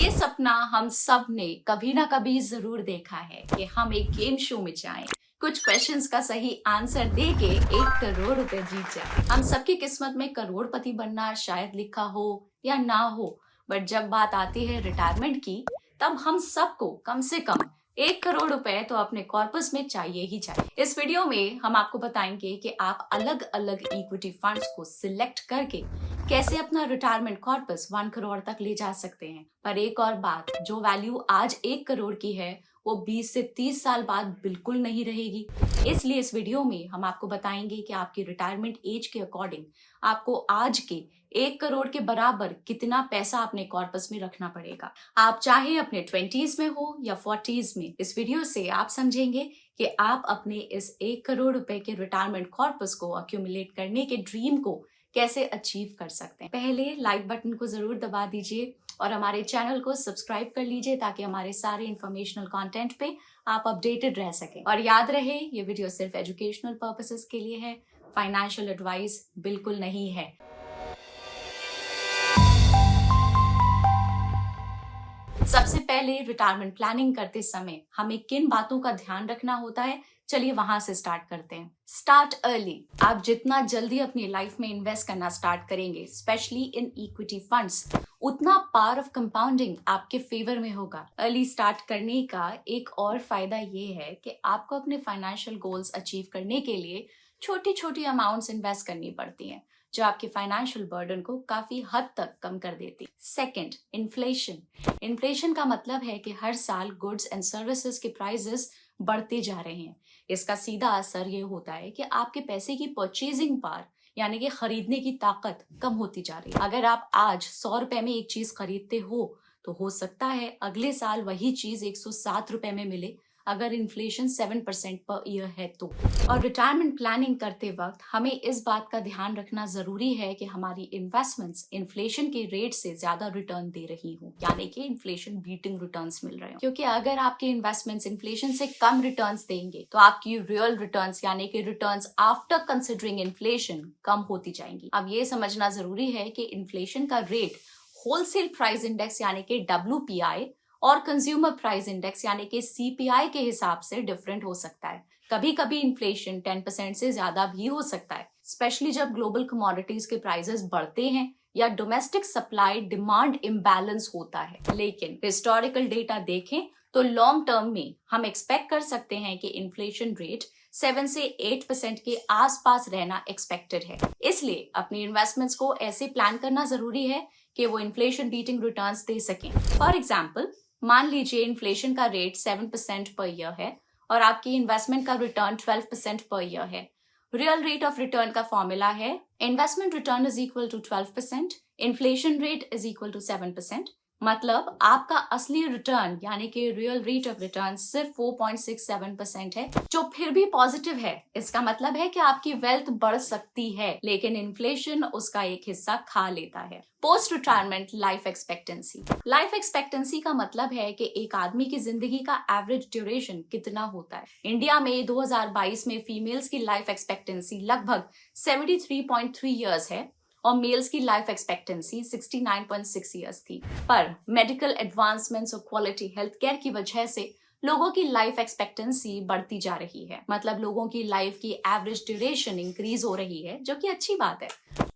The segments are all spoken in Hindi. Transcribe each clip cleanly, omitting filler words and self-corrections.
ये सपना हम सब ने कभी ना कभी जरूर देखा है कि हम एक गेम शो में जाएं, कुछ क्वेश्चंस का सही आंसर दे के 1 करोड़ रुपए जीत जाए। हम सबकी किस्मत में करोड़पति बनना शायद लिखा हो या ना हो, बट जब बात आती है रिटायरमेंट की, तब हम सबको कम से कम 1 करोड़ रुपए तो अपने कॉर्पस में चाहिए ही चाहिए। इस वीडियो में हम आपको बताएंगे कि आप अलग अलग इक्विटी फंड्स को सिलेक्ट करके कैसे अपना रिटायरमेंट कॉर्पस 1 करोड़ तक ले जा सकते हैं। पर एक और बात, जो वैल्यू आज 1 करोड़ की है वो 20 से 30 साल बाद बिल्कुल नहीं रहेगी। इसलिए इस वीडियो में हम आपको बताएंगे कि आपकी रिटायरमेंट एज के अकॉर्डिंग आपको आज के 1 करोड़ के बराबर कितना पैसा अपने कॉर्पस में रखना पड़ेगा। आप चाहे अपने 20s में हो या 40s में, इस वीडियो से आप समझेंगे कि आप अपने इस 1 करोड़ रुपए के रिटायरमेंट कॉर्पस को अक्यूमुलेट करने के ड्रीम को कैसे अचीव कर सकते हैं। पहले लाइक बटन को जरूर दबा दीजिए और हमारे चैनल को सब्सक्राइब कर लीजिए ताकि हमारे सारे इंफॉर्मेशनल कंटेंट पे आप अपडेटेड रह सकें। और याद रहे, ये वीडियो सिर्फ एजुकेशनल पर्पसेस के लिए है, फाइनेंशियल एडवाइस बिल्कुल नहीं है। सबसे पहले रिटायरमेंट प्लानिंग करते समय हमें किन बातों का ध्यान रखना होता है, चलिए वहां से स्टार्ट करते हैं। Start early. आप जितना जल्दी अपनी लाइफ में इन्वेस्ट करना स्टार्ट करेंगे, स्पेशली इन इक्विटी फंड्स, उतना पावर ऑफ कंपाउंडिंग आपके फेवर में होगा। अर्ली स्टार्ट करने का एक और फायदा ये है कि आपको अपने फाइनेंशियल गोल्स अचीव करने के लिए छोटी छोटी अमाउंट्स इन्वेस्ट करनी पड़ती हैं, जो आपके फाइनेंशियल बर्डन को काफी हद तक कम कर देती है। Second, inflation. इन्फ्लेशन का मतलब है कि हर साल गुड्स एंड सर्विसेज के प्राइसेस बढ़ते जा रहे हैं। इसका सीधा असर ये होता है कि आपके पैसे की परचेजिंग पावर, यानी कि खरीदने की ताकत कम होती जा रही है। अगर आप आज 100 रुपए में एक चीज खरीदते हो सकता है अगले साल वही चीज 107 रुपए में मिले, अगर इन्फ्लेशन 7% पर ईयर है तो। और रिटायरमेंट प्लानिंग करते वक्त हमें इस बात का ध्यान रखना जरूरी है कि हमारी इन्वेस्टमेंट्स इन्फ्लेशन के रेट से ज्यादा रिटर्न दे रही हो, यानी कि इन्फ्लेशन बीटिंग रिटर्न्स मिल रहे हो। क्योंकि अगर आपके इन्वेस्टमेंट्स इन्फ्लेशन से कम रिटर्न्स देंगे तो आपकी रियल रिटर्न्स, यानी कि रिटर्न्स आफ्टर कंसिडरिंग इन्फ्लेशन, कम होती जाएंगी। अब ये समझना जरूरी है कि इन्फ्लेशन का रेट होलसेल प्राइस इंडेक्स यानी कि WPI और कंज्यूमर प्राइस इंडेक्स यानी कि CPI के हिसाब से डिफरेंट हो सकता है। कभी कभी इन्फ्लेशन 10% से ज्यादा भी हो सकता है, स्पेशली जब ग्लोबल कमोडिटीज के प्राइसेस बढ़ते हैं या डोमेस्टिक सप्लाई डिमांड इम्बैलेंस होता है। लेकिन हिस्टोरिकल डेटा देखें तो लॉन्ग टर्म में हम एक्सपेक्ट कर सकते हैं कि इन्फ्लेशन रेट 7 से 8% के आसपास रहना एक्सपेक्टेड है। इसलिए अपनी इन्वेस्टमेंट्स को ऐसे प्लान करना जरूरी है कि वो इन्फ्लेशन बीटिंग रिटर्न्स दे सकें। फॉर एग्जाम्पल, मान लीजिए इन्फ्लेशन का रेट 7% पर ईयर है और आपकी इन्वेस्टमेंट का रिटर्न 12% पर ईयर है। रियल रेट ऑफ रिटर्न का फॉर्मूला है investment return is equal to 12%, inflation rate is equal to 7%। मतलब आपका असली रिटर्न यानी कि रियल रेट ऑफ रिटर्न सिर्फ 4.67% है, जो फिर भी पॉजिटिव है। इसका मतलब है कि आपकी वेल्थ बढ़ सकती है, लेकिन इन्फ्लेशन उसका एक हिस्सा खा लेता है। Post retirement life expectancy. Life expectancy का मतलब है कि एक आदमी की जिंदगी का एवरेज ड्यूरेशन कितना होता है। इंडिया में 2022 में फीमेल्स की लाइफ एक्सपेक्टेंसी लगभग 73.3 ईयर्स है और मेल्स की लाइफ एक्सपेक्टेंसी 69.6 ईयर्स थी। पर मेडिकल एडवांसमेंट्स और क्वालिटी हेल्थ केयर की वजह से लोगों की लाइफ एक्सपेक्टेंसी बढ़ती जा रही है। मतलब लोगों की लाइफ की एवरेज ड्यूरेशन इंक्रीज हो रही है, जो कि अच्छी बात है।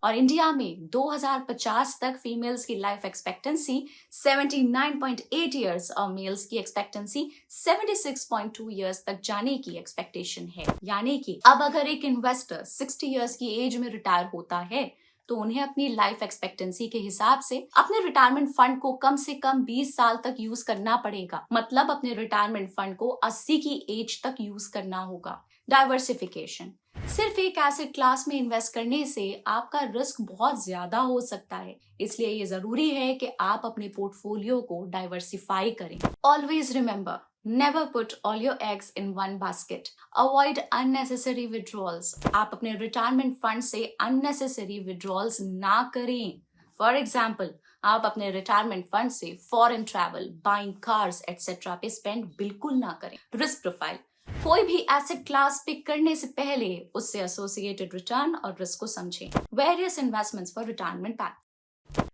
और इंडिया में 2050 तक फीमेल्स की लाइफ एक्सपेक्टेंसी 79.8 ईयर्स और मेल्स की एक्सपेक्टेंसी 76.2 ईयर्स तक जाने की एक्सपेक्टेशन है। यानी कि अब अगर एक इन्वेस्टर 60 ईयर्स की एज में रिटायर होता है तो उन्हें अपनी लाइफ एक्सपेक्टेंसी के हिसाब से अपने रिटायरमेंट फंड को कम से कम 20 साल तक यूज करना पड़ेगा। मतलब अपने रिटायरमेंट फंड को 80 की एज तक यूज करना होगा। डाइवर्सिफिकेशन। सिर्फ एक एसेट क्लास में इन्वेस्ट करने से आपका रिस्क बहुत ज्यादा हो सकता है, इसलिए ये जरूरी है कि आप अपने पोर्टफोलियो को डाइवर्सिफाई करें। Always remember, never put all your eggs in one basket. Avoid unnecessary withdrawals. आप अपने रिटायरमेंट फंड से unnecessary withdrawals ना करें। फॉर एग्जाम्पल, आप अपने रिटायरमेंट फंड से foreign travel, buying cars etcetera पे स्पेंड बिल्कुल ना करें। Risk profile. कोई भी एसेट क्लास पिक करने से पहले उससे एसोसिएटेड रिटर्न और रिस्क को समझें। Various investments for retirement pack.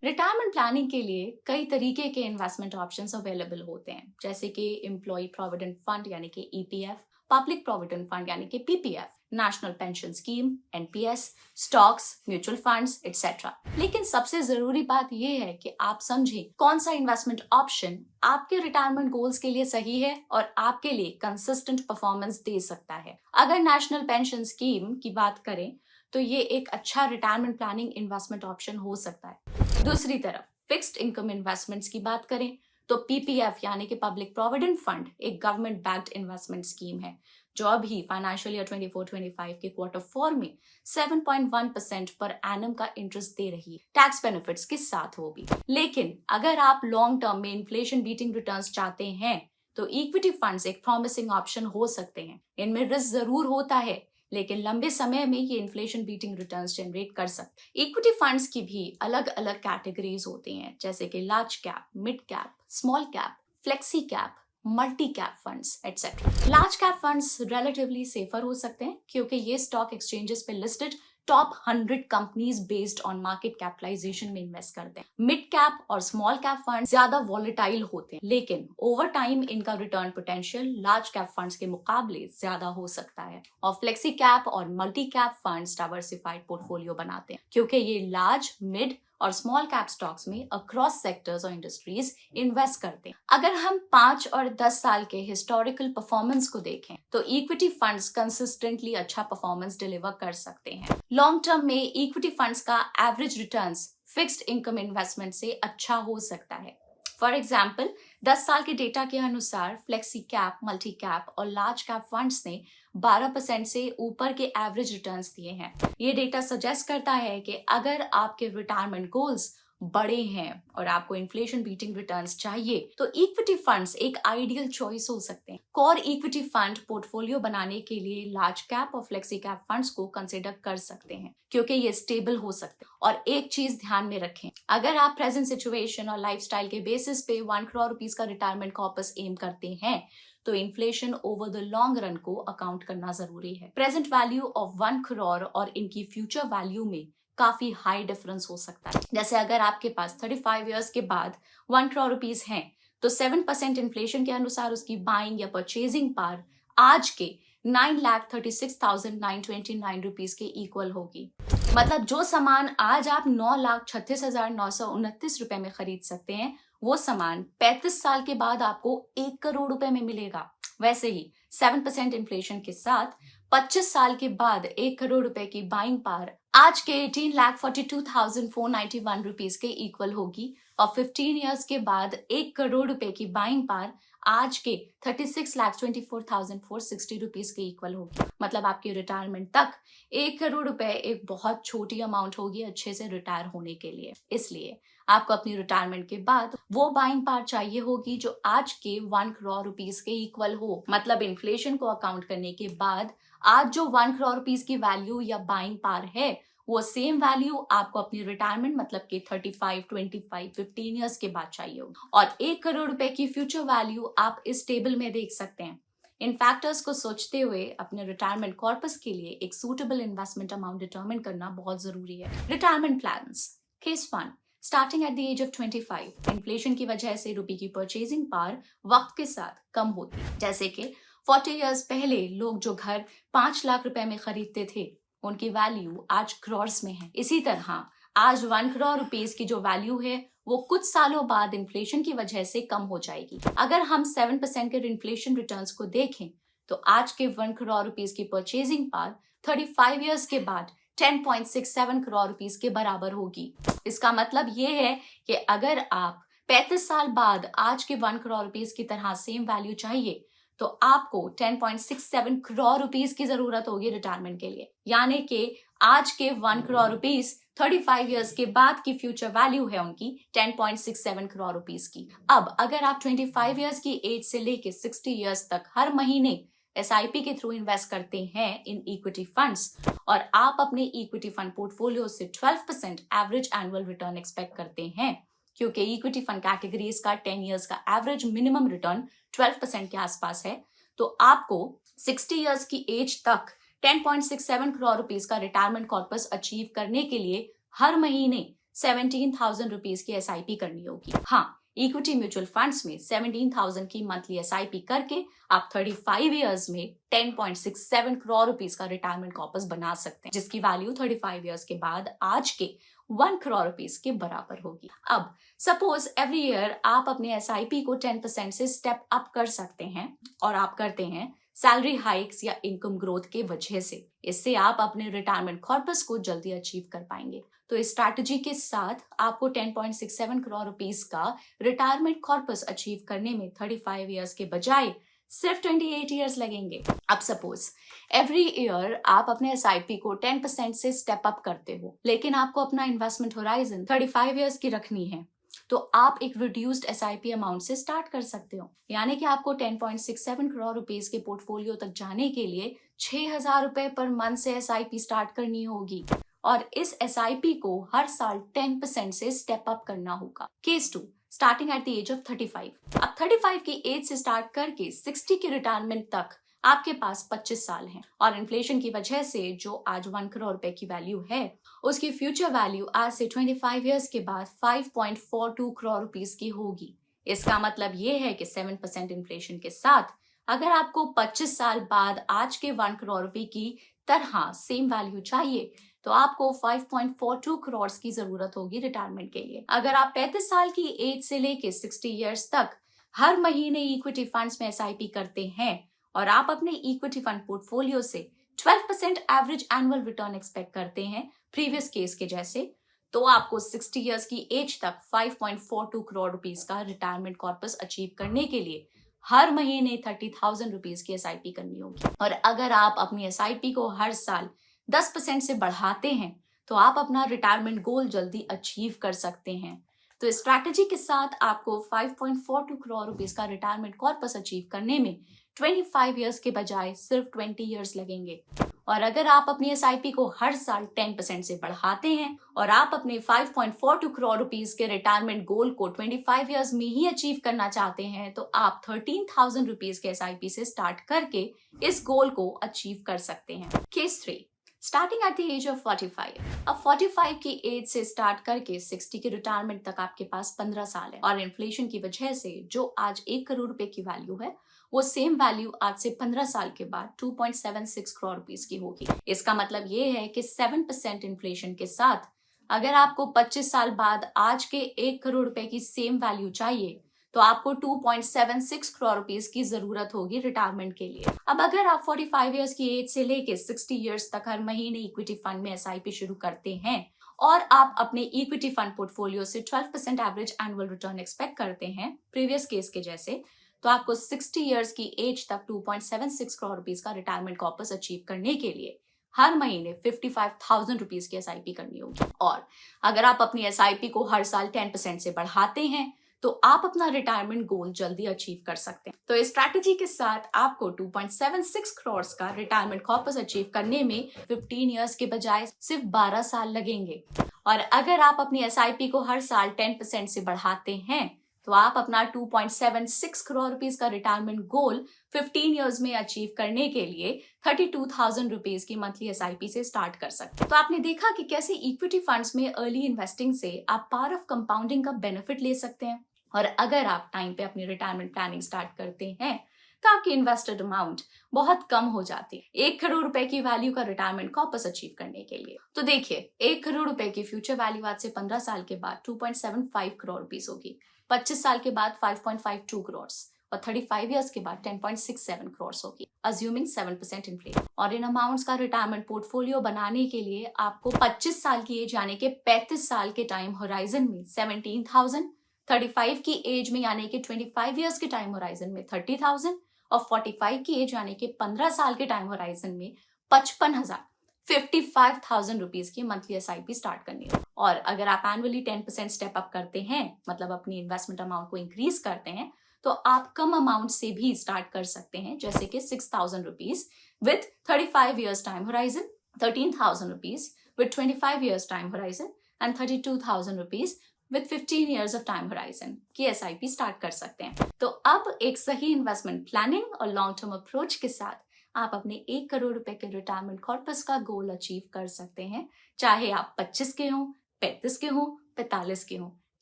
Retirement planning के लिए कई तरीके के इन्वेस्टमेंट ऑप्शंस अवेलेबल होते हैं, जैसे कि एम्प्लॉय प्रोविडेंट फंड यानी कि ईपीएफ, पब्लिक प्रोविडेंट फंड यानी कि PPF, national pension scheme NPS, stocks, mutual funds etcetera. लेकिन सबसे जरूरी बात यह है कि आप समझें कौन सा इन्वेस्टमेंट ऑप्शन आपके रिटायरमेंट गोल्स के लिए सही है और आपके लिए कंसिस्टेंट परफॉर्मेंस दे सकता है। अगर नेशनल पेंशन स्कीम की बात करें तो ये एक अच्छा रिटायरमेंट प्लानिंग इन्वेस्टमेंट ऑप्शन हो सकता है। दूसरी तरफ फिक्स्ड इनकम इन्वेस्टमेंट्स की बात करें तो पीपीएफ यानी कि पब्लिक प्रोविडेंट फंड एक गवर्नमेंट बैक्ड इन्वेस्टमेंट स्कीम है जो अभी फाइनेंशियल ईयर 24-25 के Q4 में 7.1% पर एनम का इंटरेस्ट दे रही है, टैक्स बेनिफिट्स के साथ वो भी। लेकिन अगर आप लॉन्ग टर्म में इन्फ्लेशन बीटिंग रिटर्न्स चाहते हैं तो इक्विटी फंड्स एक प्रॉमिसिंग ऑप्शन हो सकते हैं। इनमें रिस्क जरूर होता है लेकिन लंबे समय में ये इन्फ्लेशन बीटिंग रिटर्न्स जनरेट कर सकते हैं। इक्विटी फंड्स की भी अलग अलग कैटेगरीज होती हैं, जैसे कि large cap, mid cap, small cap, flexi cap, multi cap funds etcetera. Large cap funds relatively safer हो सकते हैं क्योंकि ये स्टॉक एक्सचेंजेस पे listed top 100 companies based on market capitalization में इन्वेस्ट करते हैं। मिड कैप और स्मॉल कैप फंड ज्यादा वॉलेटाइल होते हैं लेकिन ओवर टाइम इनका return potential large cap funds के मुकाबले ज्यादा हो सकता है। और फ्लेक्सी कैप और multi cap funds diversified portfolio बनाते हैं क्योंकि ये लार्ज, मिड और स्मॉल कैप स्टॉक्स में अक्रॉस सेक्टर्स और इंडस्ट्रीज इन्वेस्ट करते हैं। अगर हम 5 और 10 साल के हिस्टोरिकल परफॉर्मेंस को देखें तो इक्विटी फंड्स कंसिस्टेंटली अच्छा परफॉर्मेंस डिलीवर कर सकते हैं। लॉन्ग टर्म में इक्विटी फंड्स का average returns fixed income investment से अच्छा हो सकता है। फॉर एग्जाम्पल 10 साल के डेटा के अनुसार फ्लेक्सी कैप, मल्टी कैप और लार्ज कैप फंड्स ने 12% से ऊपर के एवरेज रिटर्न्स दिए हैं। ये डेटा सजेस्ट करता है कि अगर आपके रिटायरमेंट गोल्स बड़े हैं और आपको इन्फ्लेशन बीटिंग रिटर्न्स चाहिए तो इक्विटी फंड्स एक आइडियल चॉइस हो सकते हैं। कोर इक्विटी फंड पोर्टफोलियो बनाने के लिए लार्ज कैप और फ्लेक्सी कैप फंड्स को कंसिडर कर सकते हैं क्योंकि ये स्टेबल हो सकते हैं। और एक चीज ध्यान में रखें, अगर आप प्रेजेंट सिचुएशन और लाइफस्टाइल के बेसिस पे 1 करोड़ रुपीस का रिटायरमेंट कॉर्पस एम करते हैं तो inflation over the long run को अकाउंट करना जरूरी है। प्रेजेंट वैल्यू ऑफ 1 करोड़ और इनकी फ्यूचर वैल्यू में काफी हाई डिफरेंस हो सकता है। जैसे अगर आपके पास 35 इयर्स के बाद 1 करोड़ रुपीस हैं तो 7% इन्फ्लेशन के अनुसार उसकी बाइंग या परचेजिंग पावर आज के 9,36,929 रुपीस के इक्वल होगी। मतलब जो सामान आज आप 9,36,929 रुपए में खरीद सकते हैं वो सामान 35 साल के बाद आपको 1 करोड़ रुपए में मिलेगा। वैसे ही 7% इन्फ्लेशन के साथ 25 साल के बाद 1 करोड़ रुपए की बाइंग पावर आज के 18,42,491 रुपीस के इक्वल होगी और 15 इयर्स के बाद 1 करोड़ रुपए की बाइंग पावर आज के 36,24,460 रुपीस के इक्वल होगी। मतलब आपकी रिटायरमेंट तक 1 करोड़ रुपए एक बहुत छोटी अमाउंट होगी अच्छे से रिटायर होने के लिए। इसलिए आपको अपनी रिटायरमेंट के बाद वो बाइंग पावर चाहिए होगी जो आज के 1 करोड़ रुपीस के इक्वल हो। मतलब इन्फ्लेशन को अकाउंट करने के बाद आज जो 1 करोड़ रुपीस की वैल्यू या बाइंग पावर है वो सेम वैल्यू आपको अपनी रिटायरमेंट मतलब कि 35, 25, 15 इयर्स के बाद चाहिए होगी। और 1 करोड़ रुपए की फ्यूचर वैल्यू आप इस टेबल में देख सकते हैं। इन फैक्टर्स को सोचते हुए अपने रिटायरमेंट कॉर्पस के लिए एक सूटेबल इन्वेस्टमेंट अमाउंट डिटरमिन करना बहुत जरूरी है। Retirement plans. Case 1, starting at the age of 25। Inflation की वजह से रुपए की परचेजिंग पावर वक्त के साथ कम होती है। जैसे कि 40 इयर्स पहले लोग जो घर 5 लाख रुपए में खरीदते थे उनकी वैल्यू आज क्रॉर्स में है। इसी तरह आज 1 करोड़ रुपीस की जो वैल्यू है वो कुछ सालों बाद इन्फ्लेशन की वजह से कम हो जाएगी। अगर हम 7% के इन्फ्लेशन रिटर्न्स को देखें तो आज के 1 करोड़ रुपीस की परचेजिंग पावर 35 इयर्स के बाद 10.67 करोड़ रुपीस के बराबर होगी। इसका मतलब ये है कि अगर आप 35 साल बाद आज के 1 करोड़ रुपीस की तरह सेम वैल्यू चाहिए तो आपको 10.67 करोड़ रुपीस की जरूरत होगी रिटायरमेंट के लिए। यानी कि आज के 1 करोड़ रुपीस 35 इयर्स के बाद की फ्यूचर वैल्यू है उनकी 10.67 करोड़ रुपीस की। अब अगर आप 25 इयर्स की एज से लेके 60 इयर्स तक हर महीने SIP के थ्रू इन्वेस्ट करते हैं इन इक्विटी फंड्स और आप अपने इक्विटी फंड पोर्टफोलियो से 12% एवरेज एनुअल रिटर्न एक्सपेक्ट करते हैं क्योंकि इक्विटी फंड कैटेगरीज का 10 इयर्स का एवरेज मिनिमम रिटर्न 12% के आसपास है, तो आपको 60 इयर्स की एज तक 10.67 करोड़ रुपीस का रिटायरमेंट कॉर्पस अचीव करने के लिए हर महीने 17,000 रुपीज की SIP करनी होगी। हाँ, इक्विटी म्यूचुअल फंड्स में 17,000 की मंथली SIP करके आप 35 इयर्स में 10.67 करोड़ रुपीस का रिटायरमेंट कॉर्पस बना सकते हैं, जिसकी वैल्यू 35 इयर्स के बाद आज के 1 करोड़ रुपीस के बराबर होगी। अब सपोज एवरी ईयर आप अपने SIP को 10% से स्टेप अप कर सकते हैं और आप करते हैं सैलरी हाइक्स या इनकम ग्रोथ के वजह से। इससे आप अपने रिटायरमेंट कॉर्पस को जल्दी अचीव कर पाएंगे। तो इस स्ट्रैटेजी के साथ आपको 10.67 करोड़ रुपीस का रिटायरमेंट कॉर्पस अचीव करने में 35 इयर्स के बजाय सिर्फ 28 इयर्स लगेंगे। अब सपोज एवरी ईयर आप अपने SIP को 10% से स्टेप अप करते हो, लेकिन आपको अपना इन्वेस्टमेंट होराइजन 35 इयर्स की रखनी है, तो आप एक रिड्यूस्ड SIP अमाउंट से स्टार्ट कर सकते हो। यानी कि आपको 10.67 करोड़ रुपीस के पोर्टफोलियो तक जाने के लिए 6,000 रुपए पर मंथ से SIP स्टार्ट करनी होगी और इस SIP को हर साल 10% से स्टेप अप करना होगा। Case 2, starting at the age of 35। अब 35 की एज से स्टार्ट करके 60 की रिटायरमेंट तक आपके पास 25 साल हैं और इन्फ्लेशन की वजह से जो आज 1 करोड़ रुपए की वैल्यू है, उसकी फ्यूचर वैल्यू आज से 25 इयर्स के बाद 5.42 करोड़ रुपीस की होगी। इसका मतलब ये है कि 7% इन्फ्लेशन के साथ अगर आपको 25 साल बाद आज के 1 करोड़ रुपए की तरह सेम वैल्यू चाहिए, तो आपको 5.42 करोड़ की जरूरत होगी रिटायरमेंट के लिए। अगर आप 35 साल की एज से लेके 60 इयर्स तक हर महीने इक्विटी फंड्स में SIP करते हैं और आप अपने इक्विटी फंड पोर्टफोलियो से 12% एवरेज एनुअल रिटर्न एक्सपेक्ट करते हैं प्रीवियस केस के जैसे, तो आपको 60 इयर्स की एज तक 5.42 करोड़ रुपीस का रिटायरमेंट कॉर्पस अचीव करने के लिए हर महीने 30,000 रुपीस की SIP करनी होगी। और अगर आप अपनी SIP को हर साल 10% से बढ़ाते हैं, तो आप अपना रिटायरमेंट गोल जल्दी अचीव कर सकते हैं। तो इस स्ट्रैटेजी के साथ आपको 5.42 करोड़ रुपीस का रिटायरमेंट कॉर्पस अचीव करने में 25 इयर्स के बजाय सिर्फ 20 इयर्स लगेंगे। और अगर आप अपनी SIP को हर साल 10% से बढ़ाते हैं और आप अपने 5.42 करोड़ रुपीस के रिटायरमेंट गोल को 25 इयर्स में ही अचीव करना चाहते हैं, तो आप 13,000 रुपीस के SIP से स्टार्ट करके इस गोल को अचीव कर सकते हैं। Case 3, starting at the age of 45। अब 45 की एज से स्टार्ट करके 60 की रिटायरमेंट तक आपके पास 15 साल है और इन्फ्लेशन की वजह से जो आज 1 करोड़ रुपए की वैल्यू है, वो सेम वैल्यू आज से 15 साल के बाद 2.76 करोड़ रुपीस की होगी। इसका मतलब ये है कि 7% इन्फ्लेशन के साथ अगर आपको 25 साल बाद आज के 1 करोड़ रुपए की सेम वैल्यू चाहिए, तो आपको 2.76 करोड़ रुपीस की जरूरत होगी रिटायरमेंट के लिए। अब अगर आप 45 इयर्स की एज से लेके 60 इयर्स तक हर महीने इक्विटी फंड में SIP शुरू करते हैं और आप अपने इक्विटी फंड पोर्टफोलियो से 12% एवरेज एनुअल रिटर्न एक्सपेक्ट करते हैं प्रीवियस केस के जैसे, तो आपको 60 इयर्स की एज तक 2.76 करोड़ रुपीस का रिटायरमेंट कॉर्पस अचीव करने के लिए हर महीने 55,000 रुपीस की SIP करनी होगी। और अगर आप अपनी SIP को हर साल 10% से बढ़ाते हैं, तो आप अपना रिटायरमेंट गोल जल्दी अचीव कर सकते हैं। तो इस स्ट्रैटेजी के साथ आपको 2.76 करोड़ का रिटायरमेंट कॉर्पस अचीव करने में 15 इयर्स के बजाय सिर्फ 12 साल लगेंगे। और अगर आप अपनी SIP को हर साल 10% से बढ़ाते हैं, तो आप अपना 2.76 करोड़ रुपीस का रिटायरमेंट गोल 15 इयर्स में अचीव करने के लिए 32,000 रुपीस की मंथली SIP से स्टार्ट कर सकते हैं। तो आपने देखा कि कैसे इक्विटी फंड्स में अर्ली इन्वेस्टिंग से आप पावर ऑफ कंपाउंडिंग का बेनिफिट ले सकते हैं। और अगर आप टाइम पे अपनी रिटायरमेंट प्लानिंग स्टार्ट करते हैं, तो आपकी इन्वेस्टेड अमाउंट बहुत कम हो जाती है 1 करोड़ रुपए की वैल्यू का रिटायरमेंट कॉर्पस अचीव करने के लिए। तो देखिए, 1 करोड़ रुपए की फ्यूचर वैल्यू आज से 15 साल के बाद 2.75 करोड़ रुपीस होगी, 25 साल के बाद 5.52 करोड़ और 35 इयर्स के बाद 10.67 करोड़ होगी, अज्यूमिंग 7% इन्फ्लेशन। और इन अमाउंट्स का रिटायरमेंट पोर्टफोलियो बनाने के लिए आपको 25 साल की एज यानी कि 35 साल के टाइम होराइजन में 17,000, 35 की एज में यानी कि 25 इयर्स के टाइम होराइजन में 30,000 और 45 की एज यानी कि 15 साल के टाइम होराइजन में 55,000 रुपीस की मंथली SIP स्टार्ट करनी है। और अगर आप एनुअली 10% स्टेप अप करते हैं, मतलब अपनी इन्वेस्टमेंट अमाउंट को इंक्रीज करते हैं, तो आप कम अमाउंट से भी स्टार्ट कर सकते हैं, जैसे कि 6,000 rupees with 35 years time horizon, 13,000 rupees with 25 years time horizon and 32,000 rupees with 15 years of time horizon की SIP स्टार्ट कर सकते हैं। तो अब एक सही इन्वेस्टमेंट प्लानिंग और लॉन्ग टर्म अप्रोच के साथ आप अपने 1 करोड़ रुपए के रिटायरमेंट कॉर्पस का गोल अचीव कर सकते हैं, चाहे आप 25 के हों, 35 के हों, 45 की हो,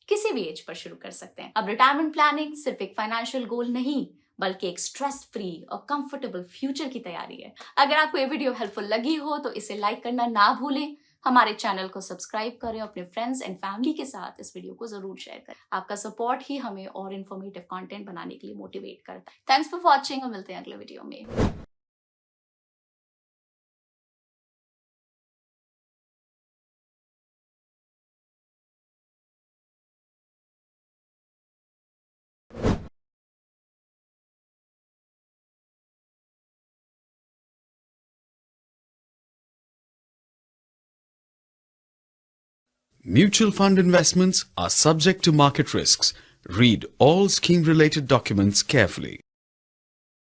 किसी भी एज पर शुरू कर सकते हैं। अब रिटायरमेंट प्लानिंग सिर्फ एक फाइनेंशियल गोल नहीं, बल्कि एक स्ट्रेस फ्री और कंफर्टेबल फ्यूचर की तैयारी है। अगर आपको ये वीडियो हेल्पफुल लगी हो तो इसे लाइक करना ना भूलें, हमारे चैनल को सब्सक्राइब करें, अपने फ्रेंड्स एंड फैमिली के साथ इस वीडियो को जरूर शेयर करें। आपका सपोर्ट ही हमें और इन्फॉर्मेटिव कंटेंट बनाने के लिए मोटिवेट करता है। थैंक्स फॉर वॉचिंग और मिलते हैं अगले वीडियो में। Mutual fund investments are subject to market risks. Read all scheme-related documents carefully.